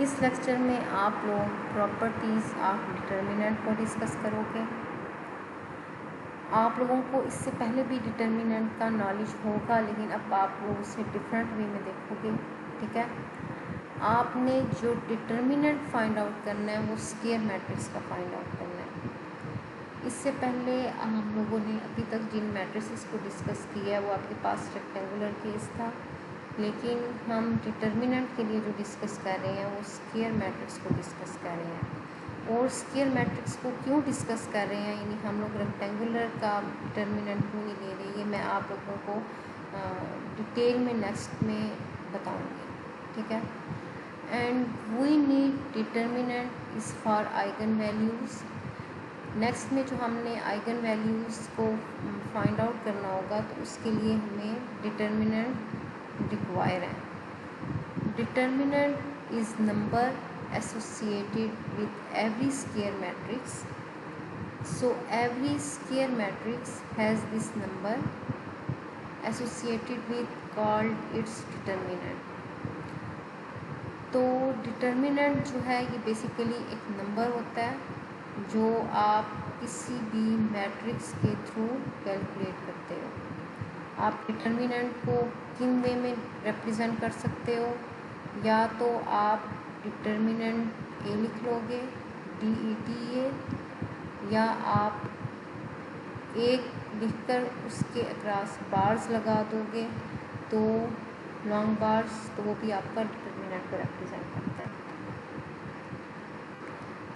इस लेक्चर में आप लोग प्रॉपर्टीज़ ऑफ डिटर्मिनेंट को डिस्कस करोगे। आप लोगों को इससे पहले भी डिटर्मिनेंट का नॉलेज होगा, लेकिन अब आप लोग उसे डिफरेंट वे में देखोगे। ठीक है, आपने जो डिटर्मिनेंट फाइंड आउट करना है वो स्क्वायर मैट्रिक्स का फाइंड आउट करना है। इससे पहले हम लोगों ने अभी तक जिन मैट्रिसेस को डिस्कस किया है वो आपके पास रेक्टेंगुलर केस था, लेकिन हम डिटर्मिनेंट के लिए जो डिस्कस कर रहे हैं वो स्क्वायर मैट्रिक्स को डिस्कस कर रहे हैं। और स्क्वायर मैट्रिक्स को क्यों डिस्कस कर रहे हैं, यानी हम लोग रेक्टेंगुलर का डिटर्मिनेंट क्यों नहीं ले रहे, ये मैं आप लोगों को डिटेल में नेक्स्ट में बताऊंगी। ठीक है, and we need determinant is for eigen values. Next में जो हमने आइगन वैल्यूज़ को फाइंड आउट करना होगा तो उसके लिए हमें डिटर्मिनेंट रिक्वायर है। Determinant is number associated with every square matrix, so every square matrix has this number associated with called its determinant. तो डिटर्मिनेंट जो है ये बेसिकली एक नंबर होता है जो आप किसी भी मैट्रिक्स के थ्रू कैलकुलेट करते हो। आप डिटर्मिनेंट को किन वे में रिप्रेजेंट कर सकते हो, या तो आप डिटर्मिनेंट ए लिख लोगे, DETA, या आप एक लिखकर उसके अक्रॉस बार्स लगा दोगे तो लॉन्ग बार्स, तो वो भी आपका डिटर्मिनेंट को रिप्रेजेंट करता है।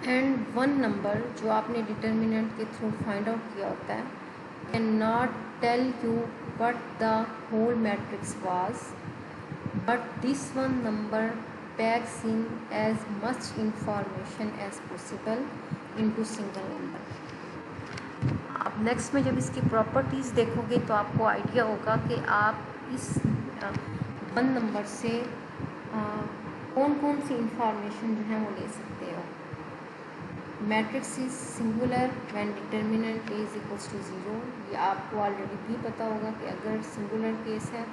एंड वन नंबर जो आपने डिटर्मिनेंट के थ्रू फाइंड आउट किया होता है can not tell you what the whole matrix was, but this one number packs in as much information as possible into single number. आप next में जब इसकी प्रॉपर्टीज़ देखोगे तो आपको आइडिया होगा कि आप इस वन नंबर से कौन कौन सी इंफॉर्मेशन जो है वो ले सकते हो। Matrix is singular when determinant is equals to 0। ये आपको ऑलरेडी भी पता होगा कि अगर सिंगुलर केस है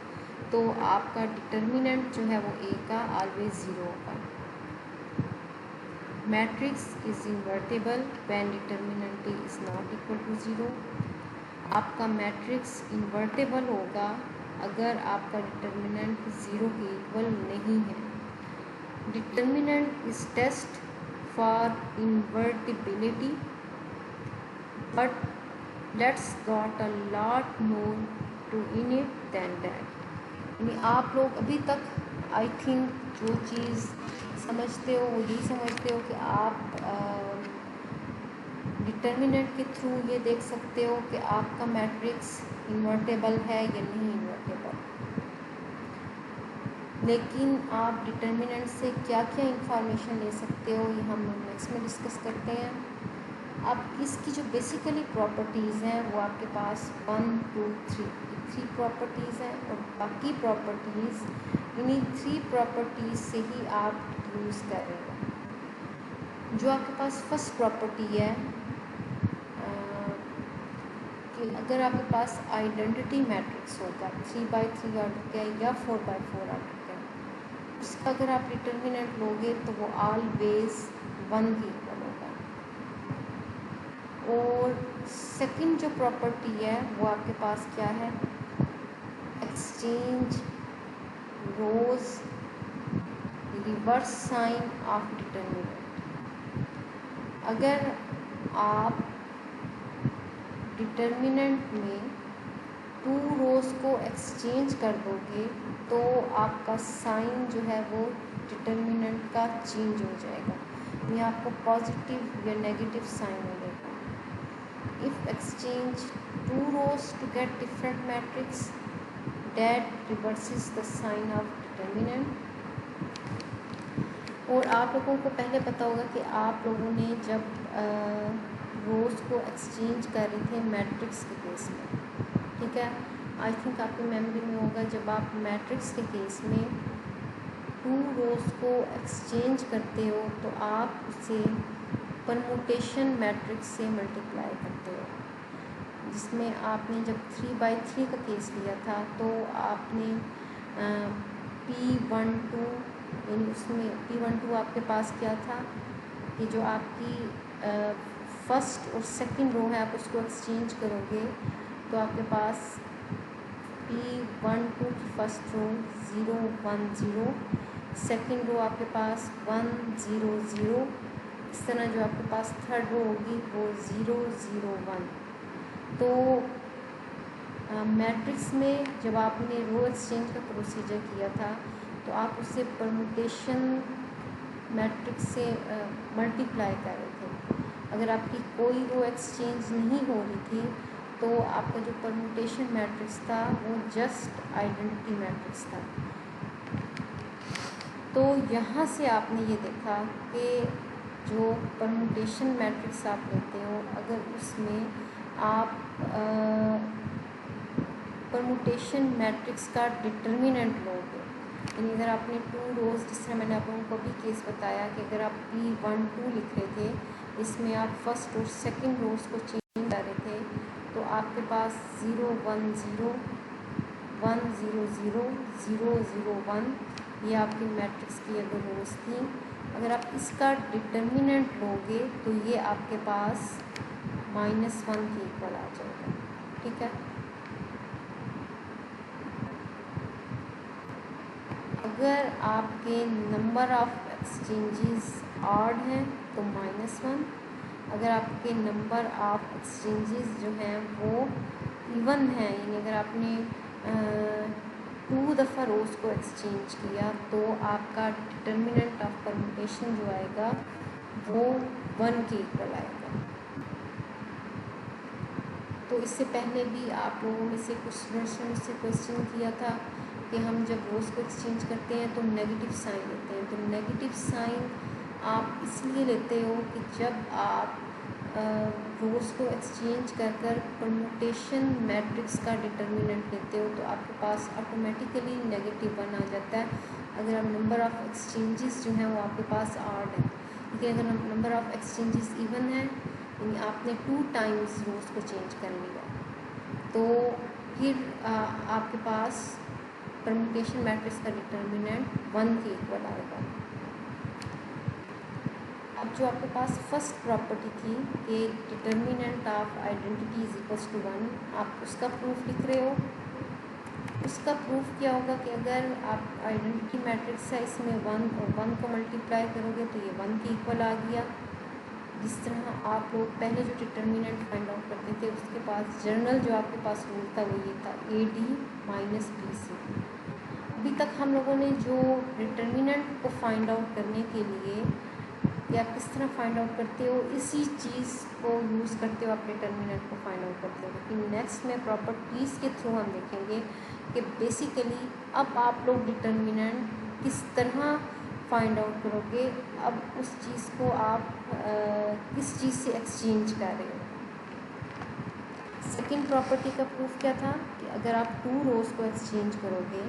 तो आपका डिटर्मिनेंट जो है वो ए का ऑलवेज 0 होगा। Matrix is invertible when determinant A is not equal to 0। आपका मैट्रिक्स इन्वर्टेबल होगा अगर आपका डिटर्मिनेंट 0 के इक्वल नहीं है। Determinant is test for invertibility, but let's got a lot more to in it than that। यानी आप लोग अभी तक आई थिंक जो चीज़ समझते हो वो यही समझते हो कि आप डिटर्मिनेंट के थ्रू ये देख सकते हो कि आपका मैट्रिक्स इन्वर्टेबल है या नहीं इन्वर्टेबल, लेकिन आप डिटर्मिनेंट से क्या क्या इंफॉर्मेशन ले सकते हो ये हम नेक्स्ट में डिस्कस करते हैं। अब इसकी जो बेसिकली प्रॉपर्टीज़ हैं वो आपके पास 1, 2, 3 प्रॉपर्टीज़ हैं, और बाकी प्रॉपर्टीज़ इन्हीं 3 प्रॉपर्टीज़ से ही आप यूज़ कर रहे हो। जो आपके पास फर्स्ट प्रॉपर्टी है कि अगर आपके पास आइडेंटिटी मैट्रिक्स होगा 3x3 ऑर्डर का या 4x4 ऑर्डर का, उसका अगर आप डिटर्मिनेंट लोगे तो वो ऑलवेज 1 ही इक्वल होगा। और सेकंड जो प्रॉपर्टी है वो आपके पास क्या है, exchange rows reverse sign of determinant. अगर आप डिटर्मिनेंट में 2 रोज को एक्सचेंज कर दोगे तो आपका साइन जो है वो डिटर्मिनेंट का चेंज हो जाएगा, यानी आपको पॉजिटिव या नेगेटिव साइन मिलेगा। If exchange 2 rows to get different matrix that reverses the sign of determinant. और आप लोगों को पहले पता होगा कि आप लोगों ने जब रोज को एक्सचेंज कर रहे थे मैट्रिक्स के केस में, ठीक है, आई थिंक आपकी मेमोरी में होगा, जब आप मैट्रिक्स के केस में 2 रोज को एक्सचेंज करते हो तो आप उसे परमुटेशन मैट्रिक्स से मल्टीप्लाई करते हो, जिसमें आपने जब 3x3 का केस लिया था तो आपने P12 यानी उसमें P12 आपके पास क्या था कि जो आपकी फर्स्ट और सेकंड रो है आप उसको एक्सचेंज करोगे तो आपके पास P12 की फर्स्ट रो 0 1 0, सेकंड रो आपके पास 1 0 0, इस तरह जो आपके पास थर्ड रो होगी वो 0 0 1। तो मैट्रिक्स में जब आपने रो एक्सचेंज का प्रोसीजर किया था तो आप उसे परमुटेशन मैट्रिक्स से मल्टीप्लाई कर रहे थे। अगर आपकी कोई रो एक्सचेंज नहीं हो रही थी तो आपका जो परमुटेशन मैट्रिक्स था वो जस्ट आइडेंटिटी मैट्रिक्स था। तो यहाँ से आपने ये देखा कि जो परमुटेशन मैट्रिक्स आप लेते हो अगर उसमें आप परमुटेशन मैट्रिक्स का डिटर्मिनेंट लोगे, यानी अगर आपने 2 रोज़, जिस तरह मैंने आप लोगों को भी केस बताया कि अगर आप P12 लिख रहे थे इसमें आप फर्स्ट और सेकंड रोज़ को चेंज कर रहे थे तो आपके पास 0 1 0 1 0 0 0 0 1 ये आपकी मैट्रिक्स की अगर रोज़ थी। अगर आप इसका डिटर्मिनेंट लोगे तो ये आपके पास -1 के इक्वल आ जाएगा। ठीक है, अगर आपके नंबर ऑफ एक्सचेंजेस ऑड हैं तो -1, अगर आपके नंबर ऑफ एक्सचेंजेस जो हैं वो इवन हैं, यानी अगर आपने 2 दफ़ा रोज़ को एक्सचेंज किया तो आपका डिटर्मिनेंट ऑफ परमुटेशन जो आएगा वो 1 के इक्वल आएगा। तो इससे पहले भी आप लोगों में से कुछ स्टूडेंट्स ने मुझसे क्वेश्चन किया था कि हम जब रोज़ को एक्सचेंज करते हैं तो नेगेटिव साइन लेते हैं। तो नेगेटिव साइन आप इसलिए लेते हो कि जब आप रोज़ को एक्सचेंज कर परमुटेशन मैट्रिक्स का डिटर्मिनेंट लेते हो तो आपके पास ऑटोमेटिकली -1 आ जाता है अगर आप नंबर ऑफ़ एक्सचेंजेस जो हैं वो आपके पास ऑड है। लेकिन अगर नंबर ऑफ़ एक्सचेंजेस इवन है यानी आपने 2 टाइम्स रोज़ को चेंज कर लिया तो फिर आपके पास परमुटेशन मैट्रिक्स का डिटर्मिनेंट 1 के इक्वल आएगा। अब जो आपके पास फर्स्ट प्रॉपर्टी थी कि determinant of identity is equals to 1, आप उसका प्रूफ लिख रहे हो। उसका प्रूफ क्या होगा कि अगर आप आइडेंटिटी मैट्रिक्स है इसमें 1 और 1 को मल्टीप्लाई करोगे तो ये 1 के इक्वल आ गया। जिस तरह आप लोग पहले जो डिटर्मिनेंट फाइंड आउट करते थे उसके पास जनरल जो आपके पास रूल था वो ये था AD - BC। अभी तक हम लोगों ने जो डिटर्मिनेंट को फाइंड आउट करने के लिए या किस तरह फाइंड आउट करते हो इसी चीज़ को यूज़ करते हो आप डिटर्मिनेंट को फाइंड आउट करते हो। लेकिन नेक्स्ट में प्रॉपर्टीज़ के थ्रू हम देखेंगे कि बेसिकली अब आप लोग डिटर्मिनेंट किस तरह फाइंड आउट करोगे, अब उस चीज़ को आप किस चीज़ से एक्सचेंज कर रहे हो। सेकेंड प्रॉपर्टी का प्रूफ क्या था कि अगर आप 2 रोज़ को एक्सचेंज करोगे,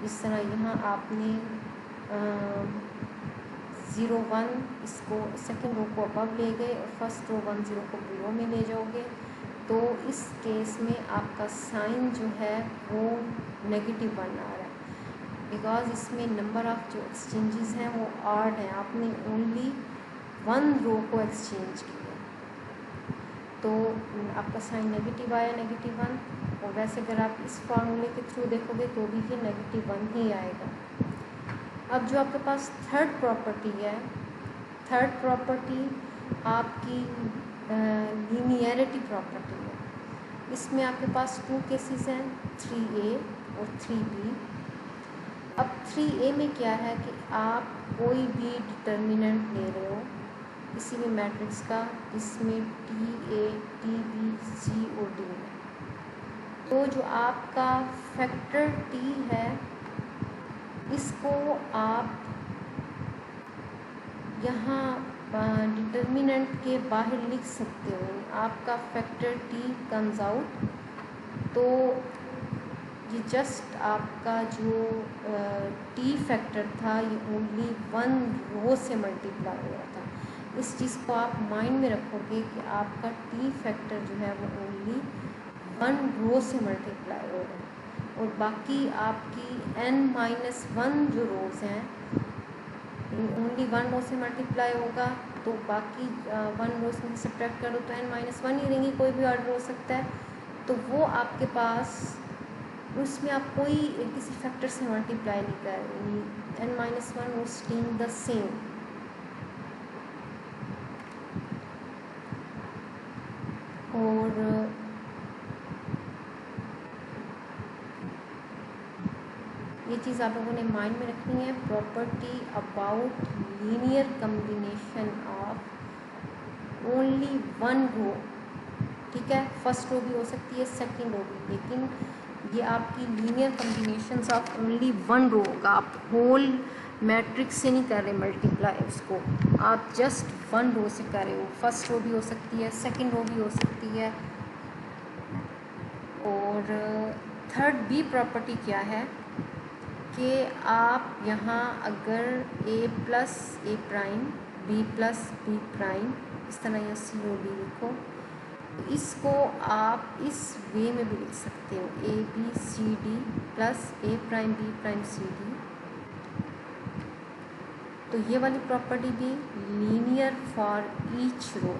जिस तरह यहाँ आपने 0 1 इसको सेकेंड रो को अबव ले गए और फर्स्ट रो 1 0 को बिलो में ले जाओगे तो इस केस में आपका साइन जो है वो -1 आ रहा है बिकॉज इसमें नंबर ऑफ़ जो एक्सचेंजेस हैं वो ऑड हैं। आपने ओनली 1 रो को एक्सचेंज किया तो आपका साइन नेगेटिव आया -1। और वैसे अगर आप इस फार्मूले के थ्रू देखोगे तो भी ये -1 ही आएगा। अब जो आपके पास थर्ड प्रॉपर्टी है, थर्ड प्रॉपर्टी आपकी लीनियरिटी प्रॉपर्टी है। इसमें आपके पास 2 केसेस हैं 3A और 3B। अब 3A में क्या है कि आप कोई भी डिटर्मिनेंट ले रहे हो किसी भी मैट्रिक्स का जिसमें TA, TB, C और D है, तो जो आपका फैक्टर T है इसको आप यहाँ डिटर्मिनेंट के बाहर लिख सकते हो। आपका फैक्टर T कम्स आउट तो ये जस्ट आपका जो T फैक्टर था ये ओनली 1 रो से मल्टीप्लाई हो रहा था। इस चीज़ को आप माइंड में रखोगे कि आपका T फैक्टर जो है वो ओनली 1 रो से मल्टीप्लाई हो रहा है और बाकी आपकी n-1 जो रोज़ हैं ओनली वन रो से मल्टीप्लाई होगा, तो बाकी वन रोज में सब्ट्रैक्ट कर दो तो n-1 ही रहेंगी, कोई भी ऑर्डर हो सकता है। तो वो आपके पास उसमें आप कोई किसी फैक्टर से मल्टीप्लाई नहीं कर रही, n-1 वो स्टेइंग द सेम। और ये चीज़ आप लोगों ने माइंड में रखनी है, property about linear combination of only one row, ठीक है। फर्स्ट रो भी हो सकती है, सेकंड रो भी, लेकिन ये आपकी linear combinations of only one row होगा। आप होल मैट्रिक्स से नहीं कर रहे मल्टीप्लाई उसको, आप जस्ट वन रो से कर रहे हो। फर्स्ट रो भी हो सकती है, सेकंड रो भी हो सकती है। और थर्ड बी प्रॉपर्टी क्या है कि आप यहाँ अगर a plus A prime, b plus B prime, इस तरह या सी ओ डी लिखो, तो इसको आप इस वे में भी लिख सकते हो, A B C D plus A prime B prime C D. तो ये वाली प्रॉपर्टी भी linear for each row.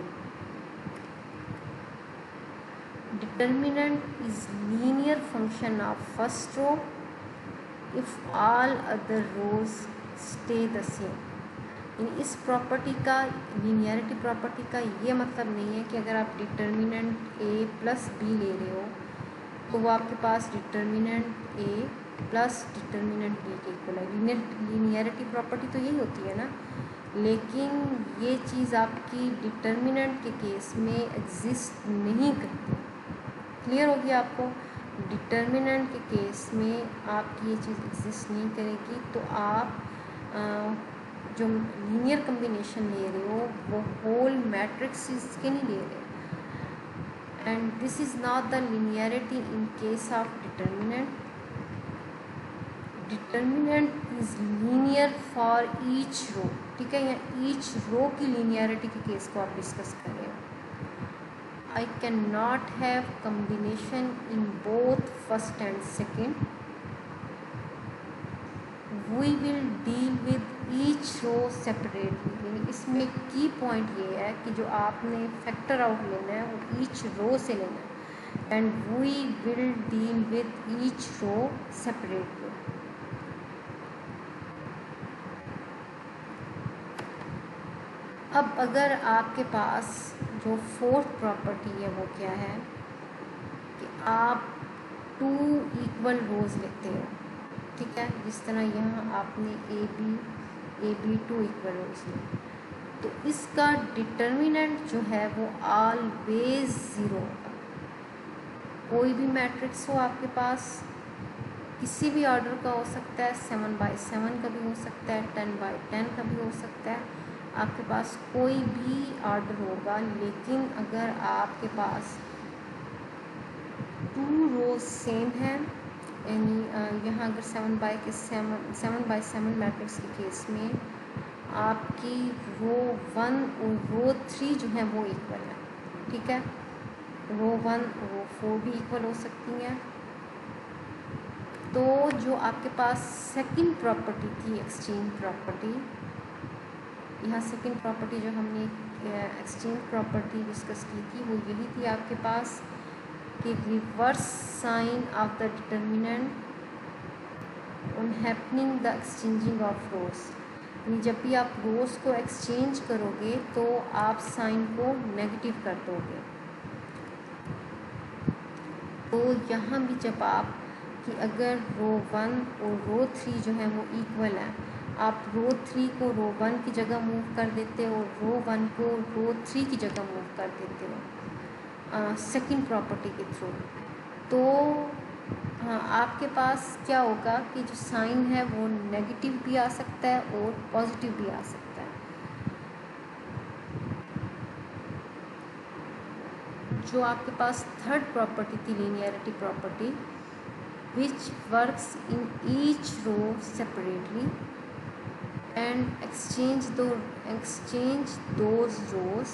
Determinant is linear function of first row if all other rows stay the same. इस प्रॉपर्टी का, linearity property का ये मतलब नहीं है कि अगर आप डिटर्मिनेंट ए प्लस बी ले रहे हो तो वो आपके पास डिटर्मिनेंट ए प्लस डिटर्मिनेंट बी के इक्वल है। लीनियरिटी प्रॉपर्टी तो यही होती है ना, लेकिन ये चीज़ आपकी डिटर्मिनेंट के केस में एग्जिस्ट नहीं करती। क्लियर होगी आपको? डिटर्मिनेंट के केस में आपकी ये चीज़ एग्जिस्ट नहीं करेगी। तो आप जो लीनियर कम्बिनेशन ले रहे हो वो होल मैट्रिक्स के नहीं ले रहे, and this is not the linearity in case of determinant. Determinant is linear for each row, ठीक है। या ईच रो की लीनियरिटी के केस को आप डिस्कस कर रहे हो। I cannot have combination in both first and second. We will deal with each row separately. इसमें की पॉइंट ये है कि जो आपने फैक्टर आउट लेना है वो ईच रो से लेना है, and we will deal with each row separately. अब अगर आपके पास जो फोर्थ प्रॉपर्टी है वो क्या है कि आप टू इक्वल रोज लेते हो, ठीक है। जिस तरह यहाँ आपने ए बी टू इक्वल रोज लिए, तो इसका डिटर्मिनेंट जो है वो ऑलवेज ज़ीरो होगा। कोई भी मैट्रिक्स हो आपके पास, किसी भी ऑर्डर का हो सकता है, 7x7 का भी हो सकता है, 10x10 का भी हो सकता है, आपके पास कोई भी ऑर्डर होगा। लेकिन अगर आपके पास टू रोज सेम है, यानी यहाँ अगर 7x7 मैट्रिक्स के केस में आपकी रो 1 और रो 3 जो है वो इक्वल है, ठीक है। रो 1 और रो 4 भी इक्वल हो सकती हैं। तो जो आपके पास सेकंड प्रॉपर्टी थी, एक्सचेंज प्रॉपर्टी, यहाँ सेकंड प्रॉपर्टी जो हमने एक्सचेंज प्रॉपर्टी डिस्कस की थी वो यही थी आपके पास कि reverse sign of the determinant on happening the exchanging of rows. यानी जब भी आप रोज को एक्सचेंज करोगे तो आप साइन को नेगेटिव कर दोगे। तो यहाँ भी जब आप कि अगर रो 1 और रो 3 जो है वो इक्वल है, आप रो 3 को रो 1 की जगह मूव कर देते हो, रो 1 को रो 3 की जगह मूव कर देते हो सेकंड प्रॉपर्टी के थ्रू। तो हाँ, आपके पास क्या होगा कि जो साइन है वो नेगेटिव भी आ सकता है और पॉजिटिव भी आ सकता है। जो आपके पास थर्ड प्रॉपर्टी थी, linearity property, which works in each row separately and exchange those rows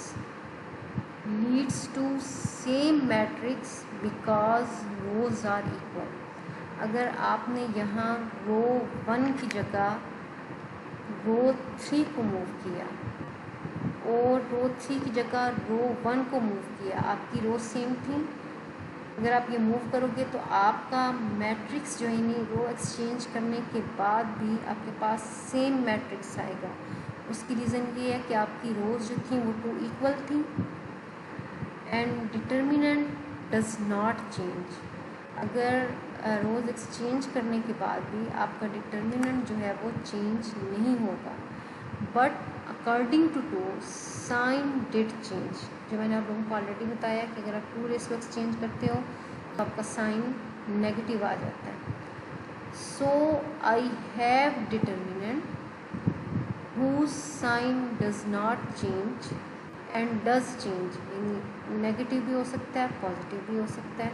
leads to same matrix because rows are equal। अगर आपने यहाँ रो 1 की जगह रो 3 को मूव किया और रो 3 की जगह रो 1 को मूव किया, आपकी रो सेम थी। अगर आप ये मूव करोगे तो आपका मैट्रिक्स जो है नहीं, रो एक्सचेंज करने के बाद भी आपके पास सेम मैट्रिक्स आएगा। उसकी रीज़न ये है कि आपकी रोज जो थी वो 2 इक्वल थी and determinant does not change. अगर रोज एक्सचेंज करने के बाद भी आपका डिटर्मिनेंट जो है वो चेंज नहीं होगा, but according to 2 sign did change. जो मैंने आप लोगों को ऑलरेडी बताया कि अगर आप 2 रेस को एक्सचेंज करते हो तो आपका साइन नेगेटिव आ जाता है। So I have determinant whose sign does not change and does change, यानी नेगेटिव भी हो सकता है, पॉजिटिव भी हो सकता है।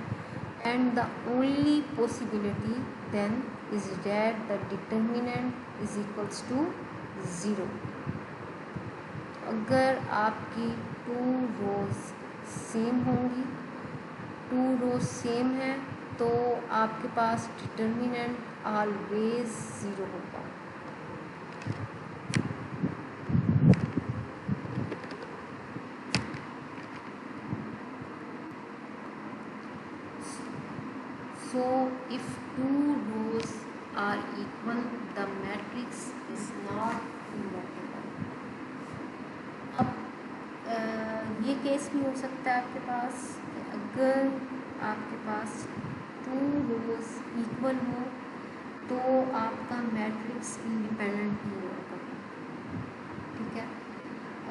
And the only possibility then is that the determinant is equals to 0। अगर आपकी 2 रोज सेम होंगी, 2 रोज सेम है, तो आपके पास डिटर्मिनेंट ऑलवेज 0 होगा। So if 2 rows are equal, the matrix is not invertible। अब ये केस भी हो सकता है आपके पास कि अगर आपके पास 2 रोज इक्वल हो तो आपका मैट्रिक्स इंडिपेंडेंट नहीं होगा। ठीक है,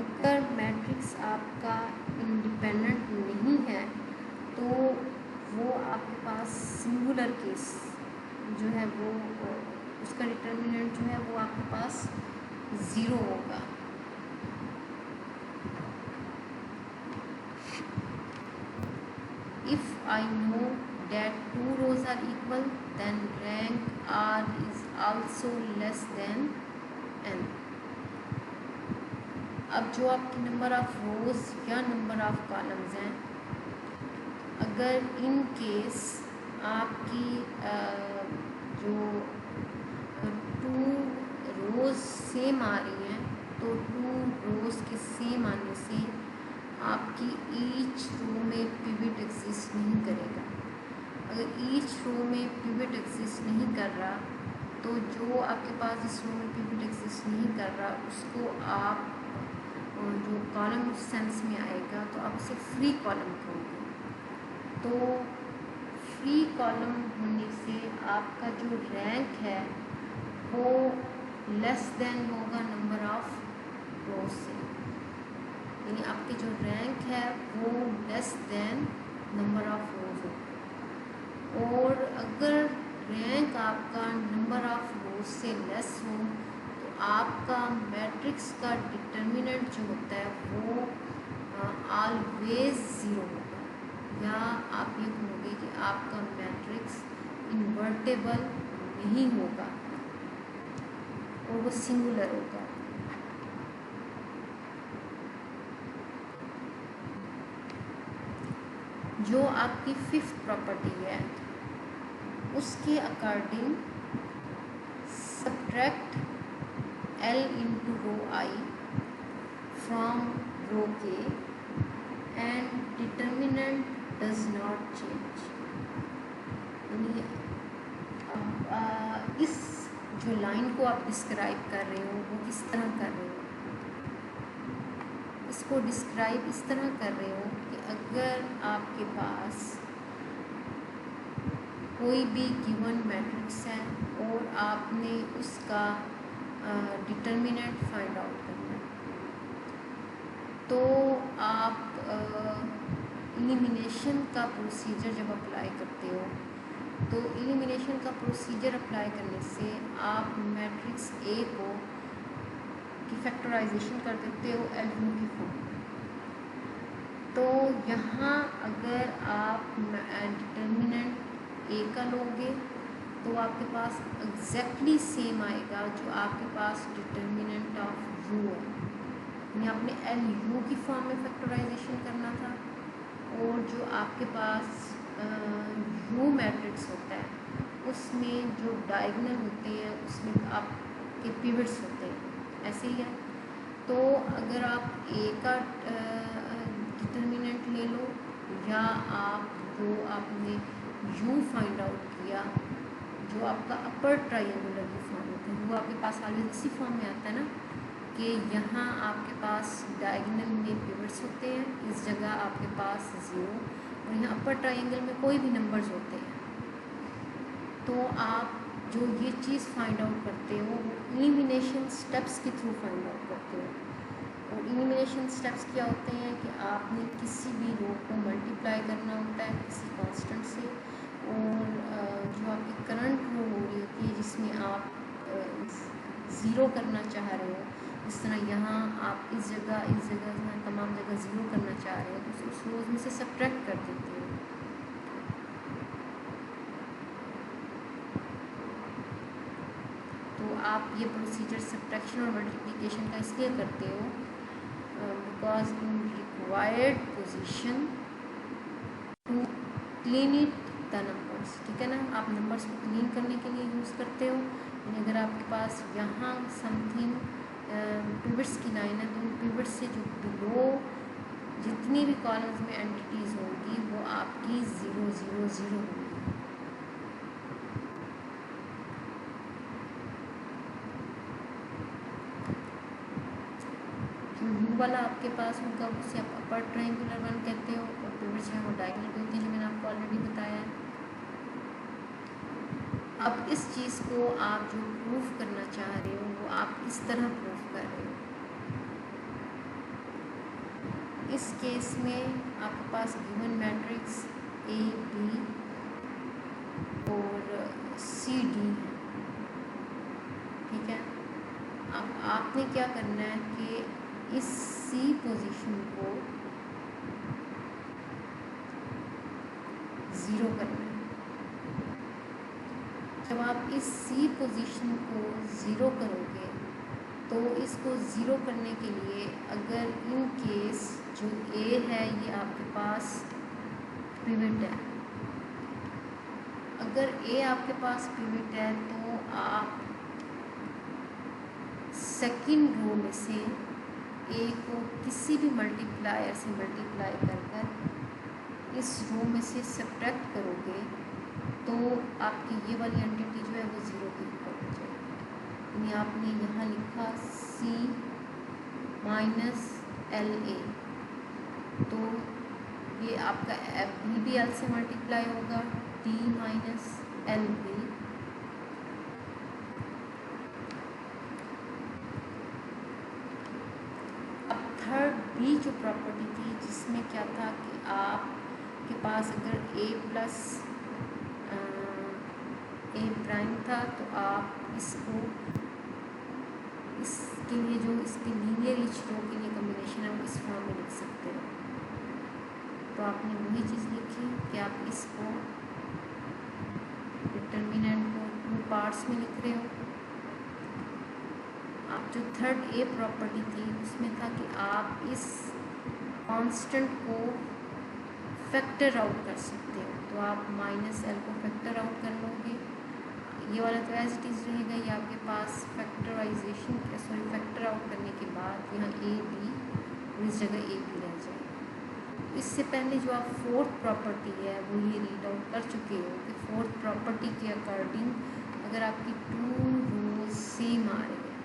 अगर मैट्रिक्स आपका इंडिपेंडेंट नहीं है तो वो आपके पास सिंगुलर केस जो है वो उसका डिटर्मिनेंट जो है वो आपके पास 0 होगा। If I know that 2 rows are equal then rank R is also less than n। अब जो आपकी नंबर ऑफ रोज या नंबर ऑफ कॉलम्स हैं, अगर इन केस आपकी जो 2 रोज सेम आ रही हैं तो 2 रोज के सेम आने से आपकी ईच रो में पिवट एग्जिस्ट नहीं करेगा। अगर ईच रो में पिवट एग्जिस्ट नहीं कर रहा तो जो आपके पास इस रो में पिवट एग्जिस्ट नहीं कर रहा उसको आप जो कॉलम सेंस में आएगा तो आप उसे फ्री कॉलम कहोगे। तो फ्री कॉलम होने से आपका जो रैंक है वो लेस देन होगा नंबर ऑफ रोज से, यानी आपके जो रैंक है वो लेस देन नंबर ऑफ रोज हो। और अगर रैंक आपका नंबर ऑफ रोज से लेस हो तो आपका मैट्रिक्स का डिटर्मिनेंट जो होता है वो ऑलवेज 0 होगा, या आप ये कहोगे कि आपका मैट्रिक्स इन्वर्टेबल नहीं होगा और वो सिंगुलर होगा। जो आपकी 5th प्रॉपर्टी है उसके according subtract L into row I from row K and determinant does not change। यानी इस जो लाइन को आप डिस्क्राइब कर रहे हो वो किस तरह कर रहे हो, इसको डिस्क्राइब इस तरह कर रहे हो कि अगर आपके पास कोई भी गिवन मैट्रिक्स है और आपने उसका डिटर्मिनेंट फाइंड आउट करना है तो आप एलिमिनेशन का प्रोसीजर जब अप्लाई करते हो तो एलिमिनेशन का प्रोसीजर अप्लाई करने से आप मैट्रिक्स ए को की फैक्टराइजेशन कर देते हो LU की फॉर्म। तो यहाँ अगर आप डिटर्मिनेंट ए का लोगे तो आपके पास एग्जैक्टली सेम आएगा जो आपके पास डिटर्मिनेंट ऑफ U है, यानी आपने LU की फॉर्म में फैक्टराइजेशन करना था और जो आपके पास U मैट्रिक्स होता है उसमें जो डायगोनल होते हैं उसमें आपके पिवट्स होते हैं, ऐसे ही है। तो अगर आप ए का डिटर्मिनेंट ले लो या आप जो आपने यू फाइंड आउट किया, जो आपका अपर ट्रायंगुलर यू फॉर्म होता है, वो आपके पास ऑलवेज इसी फॉर्म में आता है ना कि यहाँ आपके पास डायगोनल में पिवट्स होते हैं, इस जगह आपके पास 0 और यहाँ अपर ट्रायंगल में कोई भी नंबर्स होते हैं। तो आप जो ये चीज़ फाइंड आउट करते हो वो एलिमिनेशन स्टेप्स के थ्रू फाइंड आउट करते हो। और एलिमिनेशन स्टेप्स क्या होते हैं कि आपने किसी भी रो को मल्टीप्लाई करना होता है किसी कांस्टेंट से, और जो आपकी करंट रो हो रही होती है जिसमें आप 0 करना चाह रहे हो, इस तरह यहाँ आप इस जगह यहाँ तमाम जगह 0 करना चाह रहे हो, तो उस रोज में से सब्ट्रैक्ट कर देते हो। तो आप ये प्रोसीजर सब्ट्रैक्शन और मल्टीप्लिकेशन का इसलिए करते हो because in required position to clean it the numbers, ठीक है ना। आप नंबर्स को क्लीन करने के लिए यूज़ करते हो। अगर आपके पास यहाँ समथिंग पिवट्स की लाइन है तो उन पिवट्स से जो बिलो जितनी भी कॉलम्स में एंटिटीज़ होगी वो आपकी 0 0 0 होगी। यू वाला आपके पास होगा उसे आप अपर ट्रायंगुलर वन कहते हो, और पिवट्स हैं वो डायगोनल पे होती है, जो मैंने आपको ऑलरेडी बताया है। अब इस चीज़ को आप जो प्रूफ करना चाह रहे हो वो आप इस तरह प्रूफ कर रहे हो। इस केस में आपके पास गिवन मैट्रिक्स ए बी और सी डी है, ठीक है। अब आपने क्या करना है कि इस सी पोजीशन को 0 करना है। जब आप इस सी पोजीशन को 0 करोगे तो इसको 0 करने के लिए अगर इन केस जो ए है ये आपके पास पिवट है, अगर ए आपके पास पिवट है तो आप सेकंड रो में से ए को किसी भी मल्टीप्लायर से मल्टीप्लाई कर इस रो में से सब्ट्रैक्ट करोगे तो आपकी ये वाली एंटिटी जो है वो 0 के ऊपर हो जाएगी। यानी आपने यहाँ लिखा C माइनस एल ए, तो ये आपका बी भी एल से मल्टीप्लाई होगा, डी माइनस एल बी। अब थर्ड बी जो प्रॉपर्टी थी जिसमें क्या था कि आपके पास अगर ए प्लस ए प्राइम था तो आप इसको इसके लिए जो इसके लीनियर ईच रो के लिए कॉम्बिनेशन है वो इस फॉर्म में लिख सकते हो। तो आपने वही चीज़ लिखी कि आप इसको डिटर्मिनेंट को 2 पार्ट्स में लिख रहे हो। आप जो थर्ड ए प्रॉपर्टी थी उसमें था कि आप इस कांस्टेंट को फैक्टर आउट कर सकते हो, तो आप माइनस एल को फैक्टर आउट कर लोगे। ये वाला तो एज इट इज़ रहेगा, ये आपके पास फैक्टराइजेशन फैक्टर आउट करने के बाद यहाँ ए बी और इस जगह ए बी रह जाएगा। इससे पहले जो आप फोर्थ प्रॉपर्टी है वो ये रीड आउट कर चुके हो कि फोर्थ प्रॉपर्टी के अकॉर्डिंग अगर आपकी 2 रोज सेम आ रही है,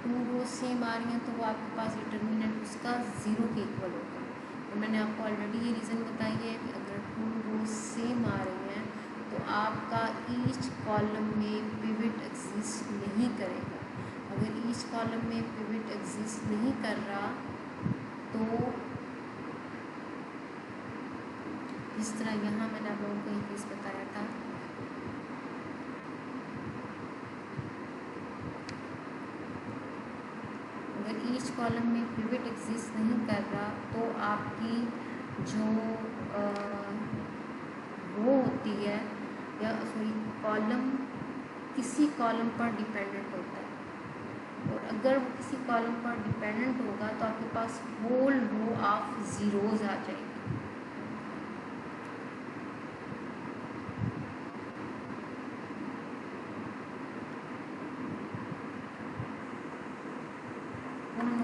2 रोज सेम आ रही हैं तो वो आपके पास डिटर्मिनेंट उसका 0 के इक्वल होगा। तो मैंने आपको ऑलरेडी ये रीज़न बताई है कि अगर 2 रोज सेम आ रही हैं तो आपका ईच कॉलम में पिवट एग्जिस्ट नहीं करेगा। अगर ईच कॉलम में पिवट एग्जिस्ट नहीं कर रहा तो जिस तरह यहाँ मैंने आप लोगों को एक चीज़ बताया था, अगर ईच कॉलम में पिवट एग्जिस्ट नहीं कर रहा तो आपकी जो रो होती है या कॉलम किसी कॉलम पर डिपेंडेंट होता है, और अगर वो किसी कॉलम पर डिपेंडेंट होगा तो आपके पास होल रो ऑफ ज़ीरोज़ आ जाएगी।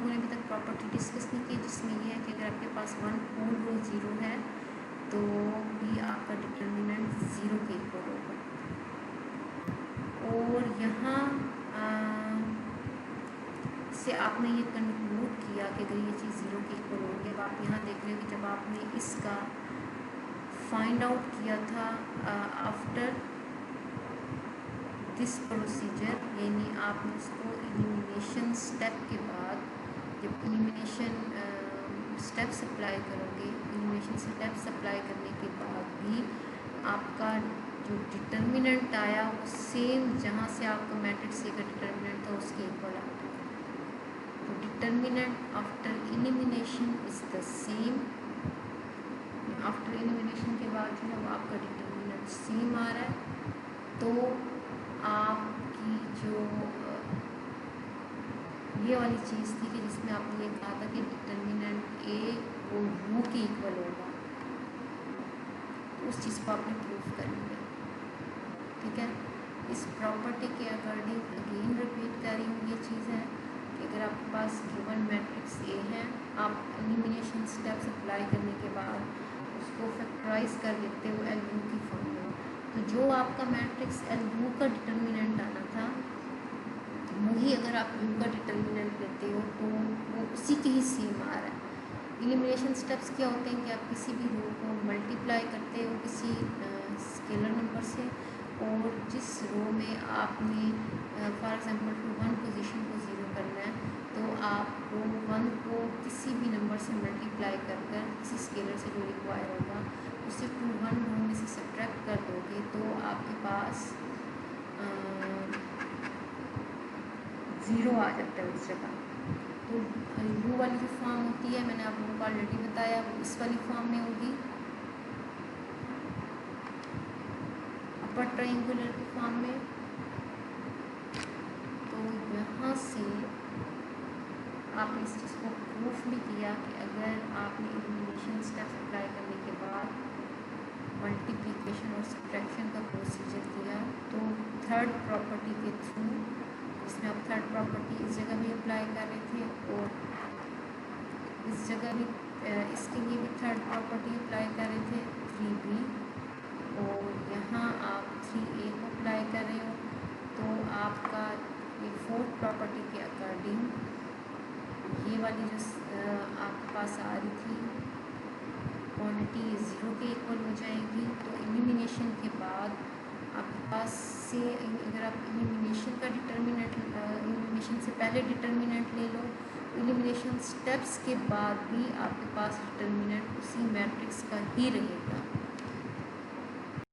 लोगों ने अभी तक प्रॉपर्टी डिस्कस नहीं की, जिसमें यह है कि अगर आपके पास 1 होल रो 0 है तो भी आपका डिटर्मिनेंट 0 के इक्वल होगा। और यहाँ से आपने ये कंक्लूड किया कि अगर ये चीज़ 0 के इक्वल होगी। अब आप यहाँ देख रहे हो कि जब आपने इसका फाइंड आउट किया था आफ्टर दिस प्रोसीजर, यानी आपने इसको एलिमिनेशन स्टेप के बाद, जब एलिमिनेशन स्टेप्स अप्लाई करोगे, एलिमिनेशन स्टेप्स अप्लाई करने के बाद भी आपका जो डिटर्मिनेंट आया वो सेम जहाँ से आपका मैट्रिक्स ए का डिटर्मिनेंट था उसके इक्वल आता है। तो determinant after elimination is the same. After elimination के बाद जो है वो आपका डिटर्मिनेंट सेम आ रहा है। तो आपकी जो ये वाली चीज़ थी कि जिसमें आपने ये कहा था कि डिटर्मिनेंट ए वो यू के इक्वल होगा, तो उस चीज़ को आपने प्रूफ करनी है। ठीक है, इस प्रॉपर्टी के अकॉर्डिंग अगेन रिपीट कर रही हूँ, ये चीज़ है कि अगर आपके पास गिवन मैट्रिक्स ए है, आप एलिमिनेशन स्टेप्स अप्लाई करने के बाद उसको फैक्टराइज कर देते हो एल यू की फॉर्म में, तो जो आपका मैट्रिक्स एल यू का डिटर्मिनेंट आना था वही अगर आप यू का डिटर्मिनेंट लेते हो तो वो उसी के ही सेम आ रहा है। एलिमिनेशन स्टेप्स क्या होते हैं कि आप किसी भी रो को मल्टीप्लाई करते हो किसी स्केलर नंबर से, और जिस रो में आपने फॉर एग्जांपल टू 1 पोजीशन को 0 करना है तो आप रो 1 को किसी भी नंबर से मल्टीप्लाई कर किसी स्केलर से जो रिक्वायर होगा उसे टू 1 रो में से सब्ट्रैक्ट कर दोगे तो आपके पास 0 आ जाता है उस जगह। तो यू वाली जो फॉर्म होती है, मैंने आप लोगों को ऑलरेडी बताया, वो इस वाली फॉर्म में होगी, अपर ट्रायंगुलर की फॉर्म में। तो यहाँ से आपने इस चीज़ को प्रूफ भी किया कि अगर आपने एलिमिनेशन स्टेप्स अप्लाई करने के बाद मल्टीप्लिकेशन और सब्ट्रैक्शन का प्रोसीजर किया तो थर्ड प्रॉपर्टी के थ्रू, इसमें आप थर्ड प्रॉपर्टी इस जगह भी अप्लाई कर रहे थे और इस जगह भी इसके लिए भी थर्ड प्रॉपर्टी अप्लाई कर रहे थे 3b, और यहाँ आप 3a को अप्लाई कर रहे हो। तो आपका ये फोर्थ प्रॉपर्टी के अकॉर्डिंग ये वाली जो आपके पास आ रही थी क्वांटिटी 0 के इक्वल हो जाएगी। तो एलिमिनेशन के बाद आपके पास से अगर आप एलिमिनेशन का डिटर्मिनेंट, एलिमिनेशन से पहले डिटर्मिनेंट ले लो, एलिमिनेशन स्टेप्स के बाद भी आपके पास डिटर्मिनेंट उसी मैट्रिक्स का ही रहेगा।